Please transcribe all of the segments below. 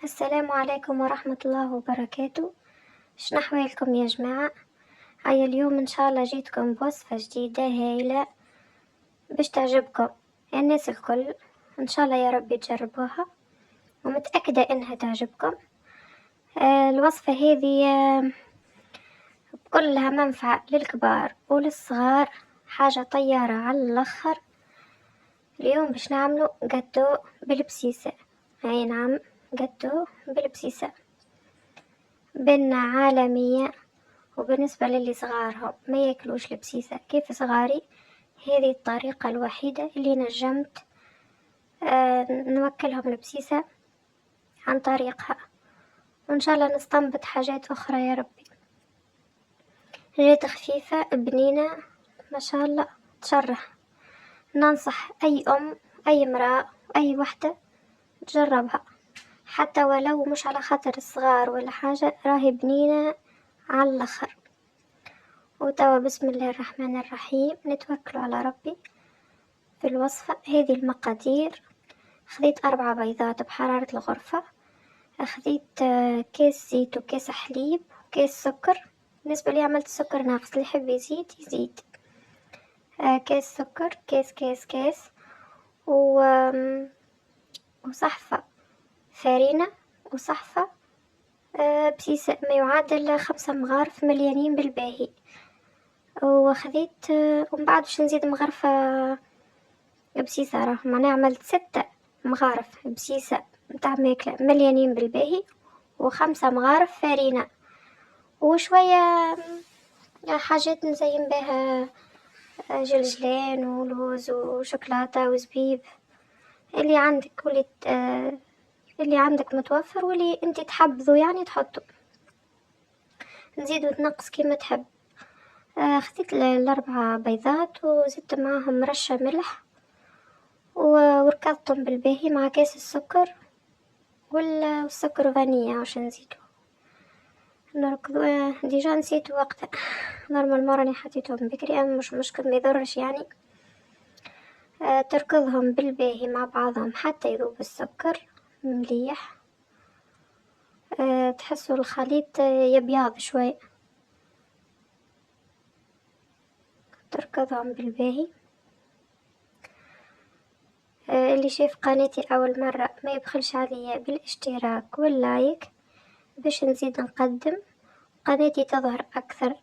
السلام عليكم ورحمة الله وبركاته. شنو أحوالكم يا جماعة؟ هيا اليوم إن شاء الله جيتكم بوصفة جديدة هايلة باش تعجبكم الناس الكل. إن شاء الله يا رب تجربوها ومتأكدة إنها تعجبكم. الوصفة هذه كلها منفعة للكبار وللصغار، حاجة طيارة على الآخر. اليوم باش نعملو جاتو بالبسيسة. أي نعم، جاتو بالبسيسة، بنة عالمية. وبالنسبة للي صغارهم ما ياكلوش البسيسة كيف صغاري، هذه الطريقة الوحيدة اللي نجمت نوكلهم البسيسة عن طريقها، وإن شاء الله نستنبط حاجات أخرى يا ربي. جات خفيفة بنينة ما شاء الله تشرح. ننصح أي أم أي امرأة أي وحدة تجربها، حتى ولو مش على خاطر الصغار ولا حاجة، راهي بنينة على الآخر. وتوا بسم الله الرحمن الرحيم نتوكل على ربي في الوصفة هذه. المقادير: خذيت 4 بيضات بحرارة الغرفة، أخذيت كيس زيت وكيس حليب وكيس سكر. بالنسبة لي عملت سكر ناقص، اللي يحب يزيد يزيد. كيس سكر، كيس و... وصحفة فرينة، وصحفة بسيسة ما يعادل 5 مغارف مليانين بالباهي. وخذيت ومن بعد باش نزيد مغرفة بسيسة، راه معناها عملت 6 مغارف بسيسة متاع ماكلة مليانين بالباهي، و5 مغارف فرينة، وشوية حاجات نزين بها جلجلان ولوز وشوكولاتة وزبيب، اللي عندك اللي عندك متوفر واللي انت تحبذو يعني تحطه، نزيد وتنقص كيما تحب. خديت 4 بيضات وزدت معاهم رشة ملح وركضتهم بالباهي مع كاس السكر والسكر فانية عشان نزيدو نركضوا. ديجا نسيت وقتها، نورمال راني حطيتهم بكري، اما مش مشكل ما يضرش يعني. تركضهم بالباهي مع بعضهم حتى يذوب السكر مليح. تحسوا الخليط يبيض شوي، تركضهم بالباهي. اللي شاف قناتي أول مرة ما يبخلش عليا بالاشتراك واللايك باش نزيد نقدم قناتي تظهر أكثر،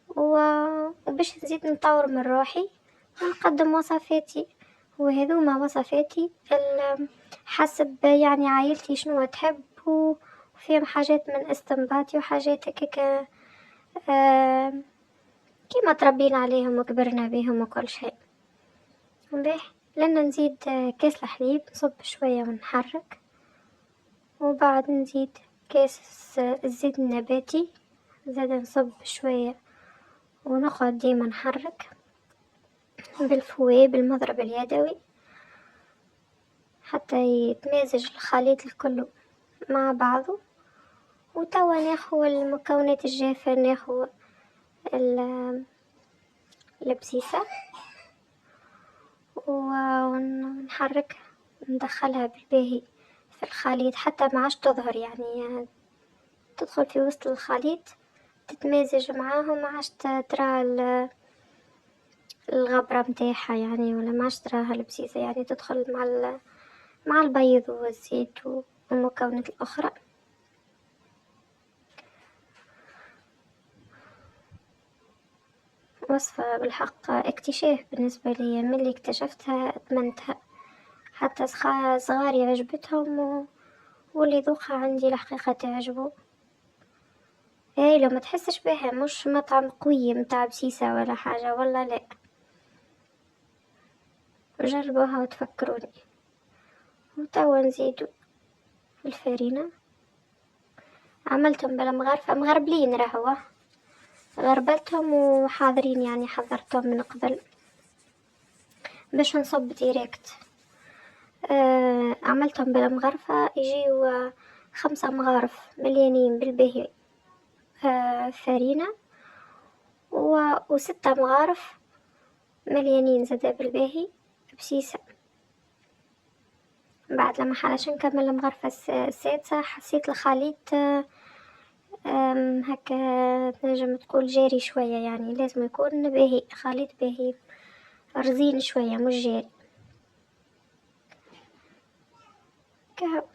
وباش نزيد نطور من روحي ونقدم وصفاتي. وهذوما وصفاتي حسب يعني عائلتي شنو تحب، وفيهم حاجات من استنباطي وحاجات هكاك كيما تربينا عليهم وكبرنا بيهم وكل شيء. مباح لأن نزيد كاس الحليب، نصب شوية ونحرك، وبعد نزيد كاس الزيت النباتي، زاد نصب شوية ونقعد ديما نحرك بالفوي بالمضرب اليدوي حتى يتمازج الخليط الكل مع بعضه. وتوا ناخو المكونات الجافة، ناخو البسيسة ونحرك، ندخلها بالباهي في الخليط حتى ما عادش تظهر، يعني تدخل في وسط الخليط تتمازج معاهم، ما عادش ترى الغبرة متاعها يعني، ولا ما عادش تراها البسيسة يعني، تدخل مع البيض والزيت والمكونات الأخرى. وصفة بالحق اكتشاف بالنسبة لي، من اللي اكتشفتها ادمنتها، حتى صغاري عجبتهم واللي ذوقها عندي الحقيقة تعجبه. هاي لو ما تحسش بها مش مطعم قوي متاع بسيسة ولا حاجة، والله لا، جربوها وتفكروني. وتوا نزيدو الفرينة، عملتهم بالمغرفة مغربلين راهو، غربلتهم وحاضرين يعني، حضرتهم من قبل باش نصب ديريكت. عملتهم بالمغرفة يجيو 5 مغارف مليانين بالباهي فرينة، و6 مغارف مليانين زادا بالباهي بسيسة. بعد لما حلاش نكمل المغرفة السادسة حسيت الخليط هكا تنجم تقول جاري شوية، يعني لازم يكون باهي، خليط باهي رزين شوية مش جاري.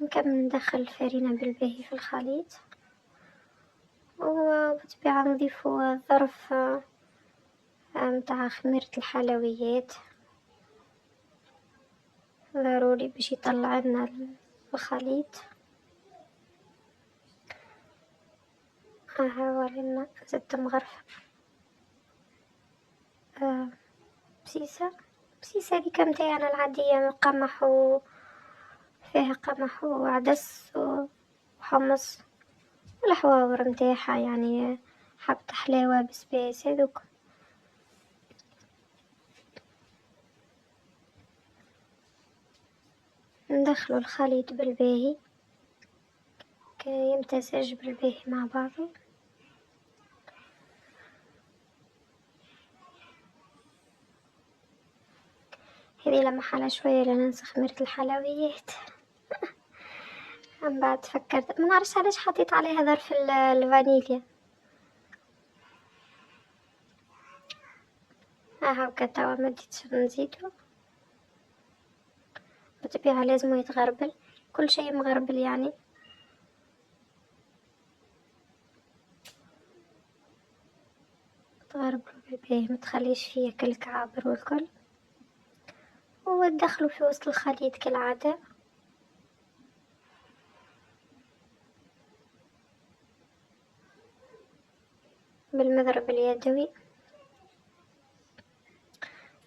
نكمل ندخل الفرينة بالباهي في الخليط، وبالطبيعة نضيفو ظرف متاع خميرة الحلويات ضروري باش يطلع لنا الخليط. ها ولينا زدت مغرفة بسيسة هذيك متاعنا العادية، قمح فيها قمح وعدس وحمص والحواور متاعها، يعني حبة حلاوة بسباس هذوك. ندخلو الخليط بالباهي كي يمتزج بالباهي مع بعضه. هذه لما حلا شوية لننسى خميرة الحلويات. من بعد فكرت ما نعرفش علاش حطيت عليها ظرف الفانيليا. هاكا توا مديتش نزيدو، بالطبيعة لازم يتغربل، كل شيء مغربل يعني. تغربلو بالباهي متخليش فيه كل كعابر والكل، وتدخلو في وسط الخليط كالعادة. بالمضرب اليدوي.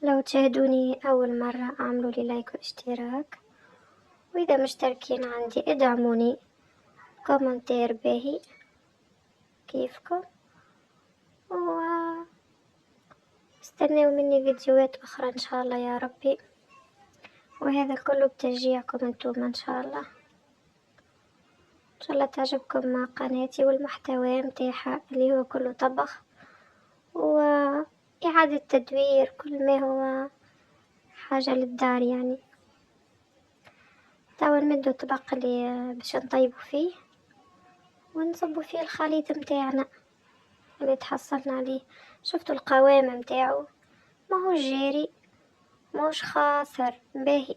لو تشاهدوني أول مرة اعملوا لي لايك واشتراك، وإذا مشتركين عندي ادعموني كومنتير باهي كيفكم، و استنوا مني فيديوهات أخرى إن شاء الله يا ربي، وهذا كله بتشجيعكم انتم إن شاء الله. إن شاء الله تعجبكم قناتي والمحتوى متاعها اللي هو كله طبخ وإعادة تدوير، كل ما هو حاجة للدار يعني. توا نمدو الطبق اللي باش نطيبو فيه ونصبو فيه الخليط متاعنا اللي تحصلنا عليه. شفتوا القوام متاعو، ما هو جاري موش خاصر باهي.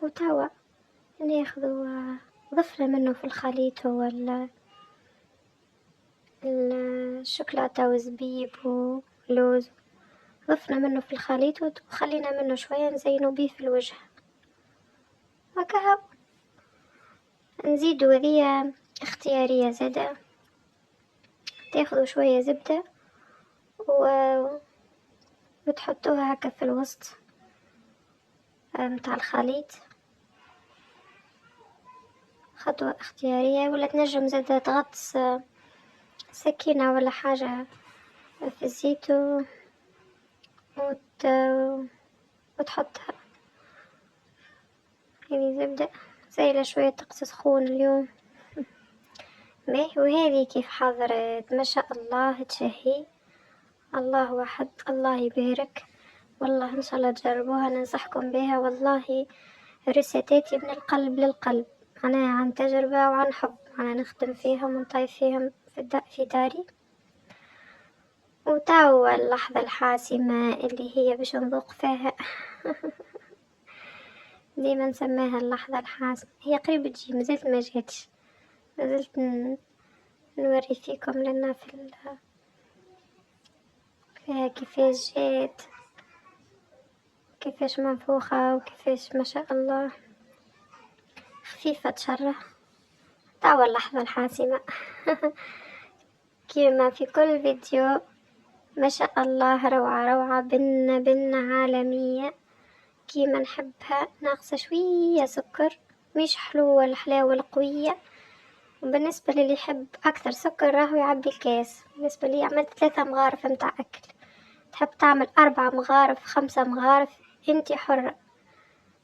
وتوا ناخذو ضفنا منه في الخليط هو الشوكولاتة وزبيب ولوز، ضفنا منه في الخليط وخلينا منه شوية نزينو بيه في الوجه وكهو. نزيدو هذيا اختيارية زادة، تاخذوا شوية زبدة وتحطوها هكا في الوسط متاع الخليط، خطوة اختيارية. ولا تنجم زادة تغطس سكينة ولا حاجة في الزيت وتحطها. يعني زبدة سايلة شوية طقس سخون اليوم. وهذه كيف حضرت ما شاء الله تشهي، الله واحد الله يبارك. والله ان شاء الله تجربوها، ننصحكم بها والله. ريسيتاتي من القلب للقلب، انا عن تجربة وعن حب، انا نخدم فيهم ونطيب فيهم في داري. وتو اللحظة الحاسمة اللي هي باش نذوق فيها. ديما نسميها اللحظة الحاسمة، هي قريب تجي مازالت ما جاتش، مازلت نوري فيكم لنا فيها كيفاش جات، كيفاش منفوخة وكيفاش ما شاء الله خفيفة تشرح. توا اللحظة الحاسمة. كما في كل فيديو ما شاء الله روعة روعة بنة عالمية كيما نحبها، ناقصة شوية سكر، مش حلوة الحلاوة القوية. وبالنسبة للي يحب أكثر سكر راهو يعبي الكاس. بالنسبة لي عملت 3 مغارف متاع أكل، تحب تعمل 4 مغارف 5 مغارف انتي حرة،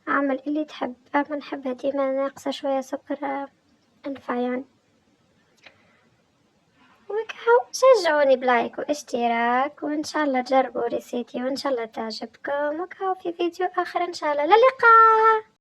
اعمل اللي تحب. اما نحبها ديما ناقصة شوية سكر انفع يعني. وكهو شجعوني بلايك واشتراك، وإن شاء الله تجربوا ريسيتي وإن شاء الله تعجبكم، وكهو في فيديو آخر إن شاء الله، للقاء.